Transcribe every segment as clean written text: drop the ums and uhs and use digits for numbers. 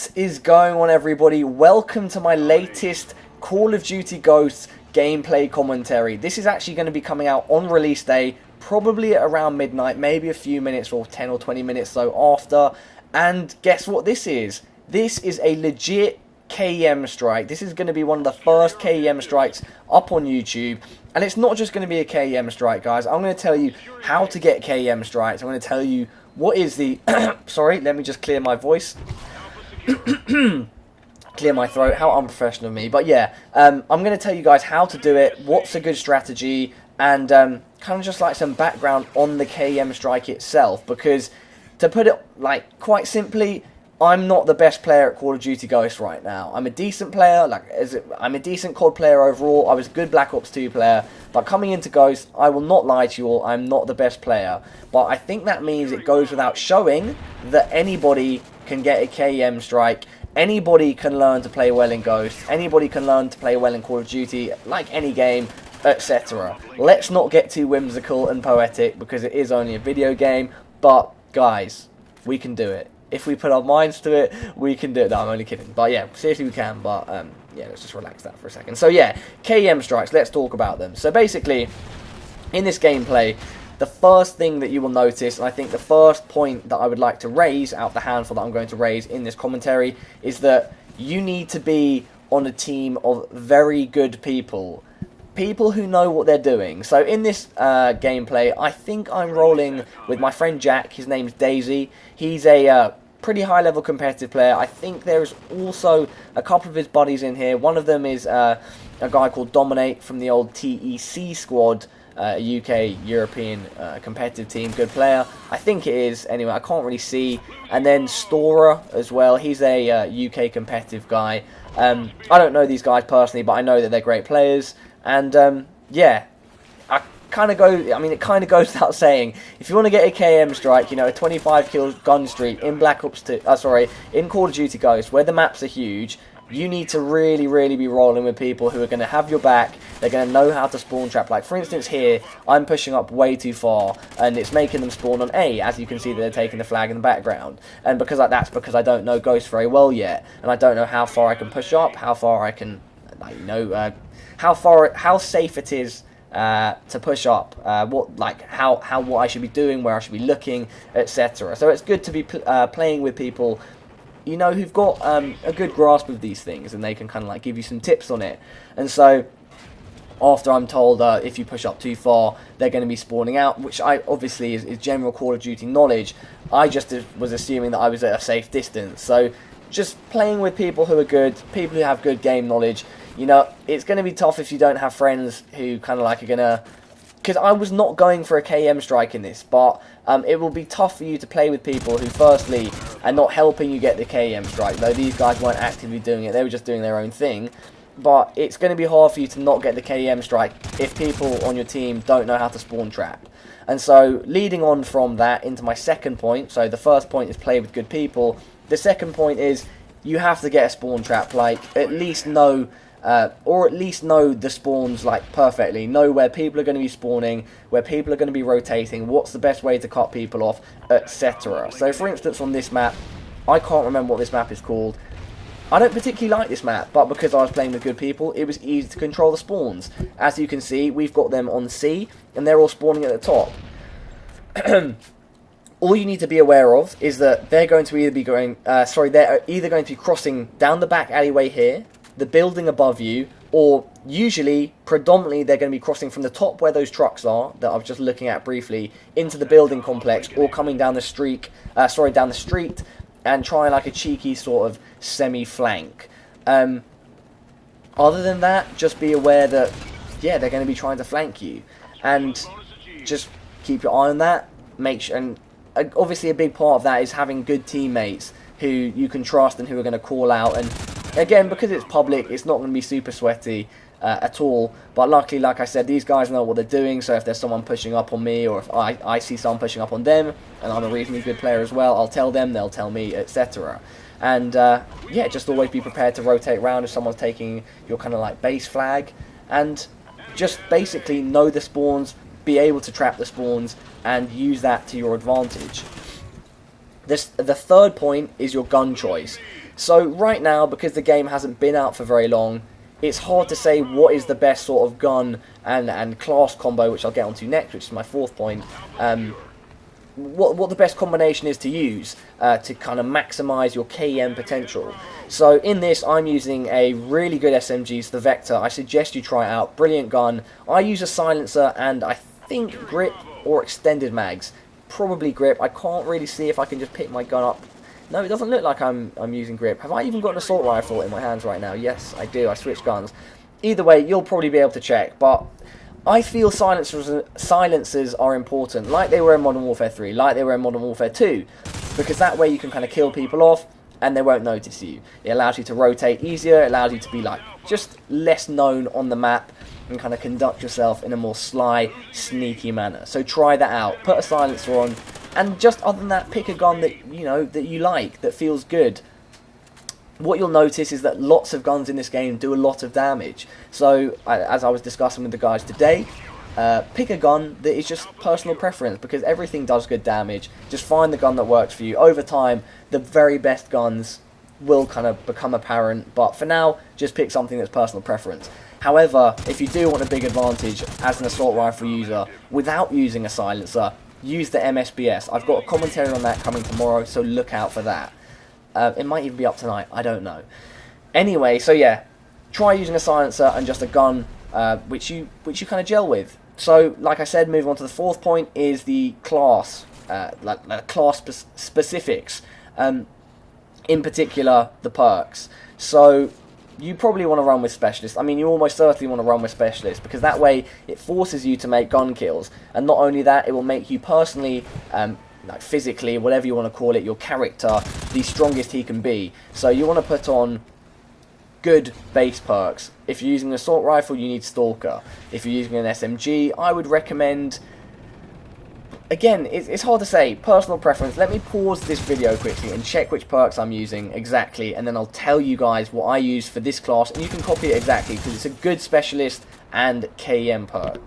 What is going on, everybody? Welcome to my latest Call of Duty Ghosts gameplay commentary. This is actually going to be coming out on release day, probably at around midnight, maybe a few minutes or 10 or 20 minutes so after. And guess what this is? This is a legit KEM strike. This is going to be one of the first KEM strikes up on YouTube. And it's not just going to be a KEM strike, guys. I'm going to tell you how to get KEM strikes. I'm going to tell you what is the... Sorry, let me just clear my voice. Clear my throat. How unprofessional of me. But yeah, I'm going to tell you guys how to do it, what's a good strategy, and kind of just like some background on the KEM strike itself. Because to put it like quite simply, I'm not the best player at Call of Duty Ghosts right now. I'm a decent player, I'm a decent COD player overall. I was a good Black Ops 2 player, but coming into Ghosts, I will not lie to you all, I'm not the best player. But I think that means it goes without showing that anybody can get a KEM strike. Anybody can learn to play well in Ghosts. Anybody can learn to play well in Call of Duty, like any game, etc. Let's not get too whimsical and poetic because it is only a video game. But guys, we can do it. If we put our minds to it, we can do it. No, I'm only kidding. But yeah, seriously we can. But yeah, let's just relax that for a second. So yeah, KEM strikes, let's talk about them. So basically, in this gameplay, the first thing that you will notice, and I think the first point that I would like to raise out of the handful that I'm going to raise in this commentary, is that you need to be on a team of very good people. People who know what they're doing. So in this gameplay, I think I'm rolling with my friend Jack. His name's Daisy. He's a pretty high-level competitive player. I think there's also a couple of his buddies in here. One of them is a guy called Dominate from the old TEC squad, UK European competitive team. Good player. I think it is. Anyway, I can't really see. And then Storer as well. He's a UK competitive guy. I don't know these guys personally, but I know that they're great players. And yeah, it kind of goes without saying, if you want to get a KEM strike, you know, a 25 kill gun streak in Black Ops 2, in Call of Duty Ghosts, where the maps are huge, you need to really be rolling with people who are going to have your back. They're going to know how to spawn trap. Like, for instance, here, I'm pushing up way too far, and it's making them spawn on A. As you can see, they're taking the flag in the background. And that's because I don't know Ghost very well yet, and I don't know how far I can push up, how far I can, how safe it is to push up, what I should be doing, where I should be looking, etc. So it's good to be playing with people, you know, who've got a good grasp of these things, and they can kind of like give you some tips on it. And so after I'm told if you push up too far, they're going to be spawning out, which obviously is general Call of Duty knowledge. I just was assuming that I was at a safe distance. So just playing with people who are good, people who have good game knowledge. You know, it's going to be tough if you don't have friends who kind of like are going to... Because I was not going for a KEM strike in this, but it will be tough for you to play with people who, firstly, are not helping you get the KEM strike. Though these guys weren't actively doing it, they were just doing their own thing. But it's going to be hard for you to not get the KEM strike if people on your team don't know how to spawn trap. And so, leading on from that into my second point, so the first point is play with good people. The second point is you have to get a spawn trap, like, at least know... or at least know the spawns like perfectly, know where people are going to be spawning, where people are going to be rotating, what's the best way to cut people off, etc. So for instance on this map, I can't remember what this map is called. I don't particularly like this map, but because I was playing with good people, it was easy to control the spawns. As you can see, we've got them on C, and they're all spawning at the top. All you need to be aware of is that they're going to either be going, they're either going to be crossing down the back alleyway here, the building above you, or usually, predominantly, they're going to be crossing from the top where those trucks are, that I was just looking at briefly, into the building complex, or coming down the street, and trying like a cheeky sort of semi-flank. Other than that, just be aware that, yeah, they're going to be trying to flank you, and just keep your eye on that. And obviously a big part of that is having good teammates who you can trust and who are going to call out. And again, because it's public, it's not going to be super sweaty at all. But luckily, like I said, these guys know what they're doing. So if there's someone pushing up on me, or if I see someone pushing up on them, and I'm a reasonably good player as well, I'll tell them, they'll tell me, etc. And yeah, just always be prepared to rotate around if someone's taking your kind of like base flag. And just basically know the spawns, be able to trap the spawns, and use that to your advantage. The third point is your gun choice. So right now, because the game hasn't been out for very long, it's hard to say what is the best sort of gun and class combo, which I'll get onto next, which is my fourth point. What the best combination is to use to kind of maximise your KEM potential. So in this, I'm using a really good SMG, it's the Vector. I suggest you try it out. Brilliant gun. I use a silencer and I think grip or extended mags. Probably grip. I can't really see if I can just pick my gun up. No, it doesn't look like I'm using grip. Have I even got an assault rifle in my hands right now? Yes, I do. I switched guns. Either way, you'll probably be able to check, but I feel silencers are important, like they were in Modern Warfare 3, like they were in Modern Warfare 2, because that way you can kind of kill people off and they won't notice you. It allows you to rotate easier, it allows you to be like just less known on the map and kind of conduct yourself in a more sly, sneaky manner. So try that out, put a silencer on, and just other than that, pick a gun that that you like, that feels good. What you'll notice is that lots of guns in this game do a lot of damage. So, as I was discussing with the guys today, pick a gun that is just personal preference, because everything does good damage. Just find the gun that works for you. Over time, the very best guns will kind of become apparent, but for now, just pick something that's personal preference. However, if you do want a big advantage as an assault rifle user without using a silencer, use the MSBS. I've got a commentary on that coming tomorrow, so look out for that. It might even be up tonight, I don't know. Anyway, so yeah, try using a silencer and just a gun which you kind of gel with. So, like I said, moving on to the fourth point is the class, class specifics. In particular, the perks. So, you probably want to run with Specialist. I mean, you almost certainly want to run with Specialist, because that way it forces you to make gun kills. And not only that, it will make you personally, like physically, whatever you want to call it, your character, the strongest he can be. So you want to put on good base perks. If you're using an assault rifle, you need Stalker. If you're using an SMG, I would recommend... Again, it's hard to say, personal preference. Let me pause this video quickly and check which perks I'm using exactly, and then I'll tell you guys what I use for this class, and you can copy it exactly, because it's a good Specialist and KEM perk.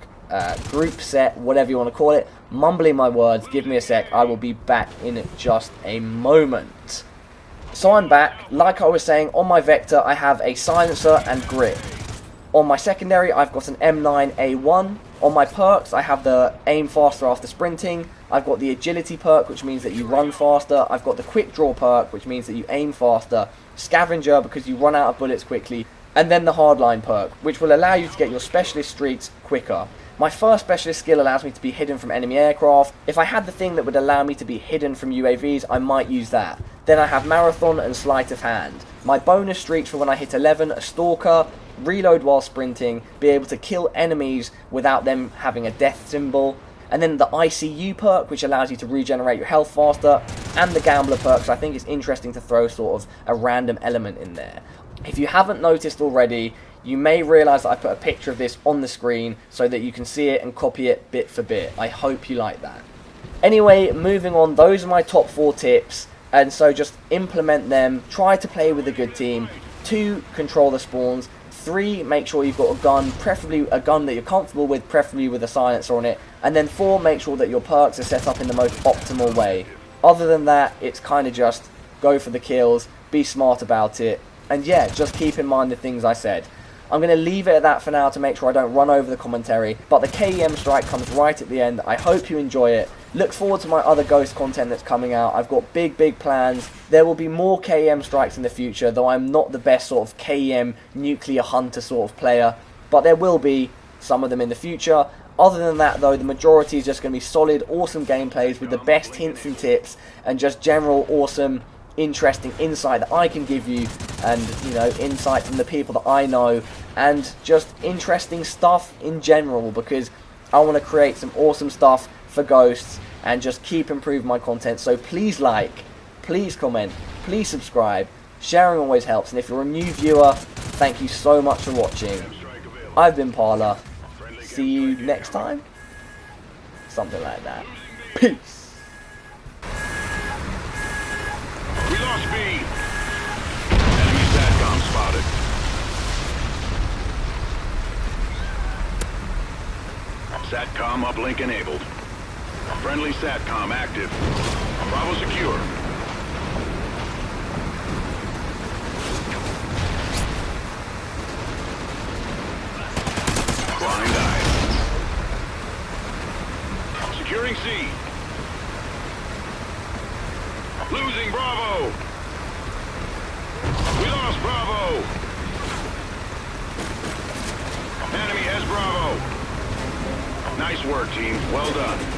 Group set, whatever you want to call it. Mumbling my words, give me a sec, I will be back in just a moment. So I'm back. Like I was saying, on my Vector I have a silencer and grip. On my secondary I've got an M9A1. On my perks I have the aim faster after sprinting. I've got the agility perk, which means that you run faster. I've got the quick draw perk, which means that you aim faster. Scavenger, because you run out of bullets quickly. And then the hardline perk, which will allow you to get your specialist streaks quicker. My first specialist skill allows me to be hidden from enemy aircraft. If I had the thing that would allow me to be hidden from UAVs, I might use that. Then I have marathon and sleight of hand. My bonus streaks for when I hit 11 are stalker, reload while sprinting, be able to kill enemies without them having a death symbol, and then the ICU perk, which allows you to regenerate your health faster, and the gambler perk, so I think it's interesting to throw sort of a random element in there. If you haven't noticed already, you may realise that I put a picture of this on the screen so that you can see it and copy it bit for bit. I hope you like that. Anyway, moving on, those are my top 4 tips, and so just implement them. Try to play with a good team. 2, control the spawns. 3, make sure you've got a gun, preferably a gun that you're comfortable with, preferably with a silencer on it. And then 4, make sure that your perks are set up in the most optimal way. Other than that, it's kind of just go for the kills, be smart about it, and yeah, just keep in mind the things I said. I'm going to leave it at that for now to make sure I don't run over the commentary, but the KEM strike comes right at the end. I hope you enjoy it. Look forward to my other Ghost content that's coming out. I've got big plans. There will be more KEM strikes in the future, though I'm not the best sort of KEM nuclear hunter sort of player, but there will be some of them in the future. Other than that though, the majority is just going to be solid, awesome gameplays with the best hints and tips, and just general awesome, interesting insight that I can give you, and insight from the people that I know, and just interesting stuff in general, because I want to create some awesome stuff for Ghosts and just keep improving my content. So please like, please comment, please subscribe. Sharing always helps, and if you're a new viewer, thank you so much for watching. I've been Parla. See you next time? Something like that. Peace. We lost speed. Enemy SATCOM spotted. SATCOM uplink enabled. Friendly SATCOM active. Bravo secure. C. Losing Bravo. We lost Bravo. Enemy has Bravo. Nice work, team. Well done.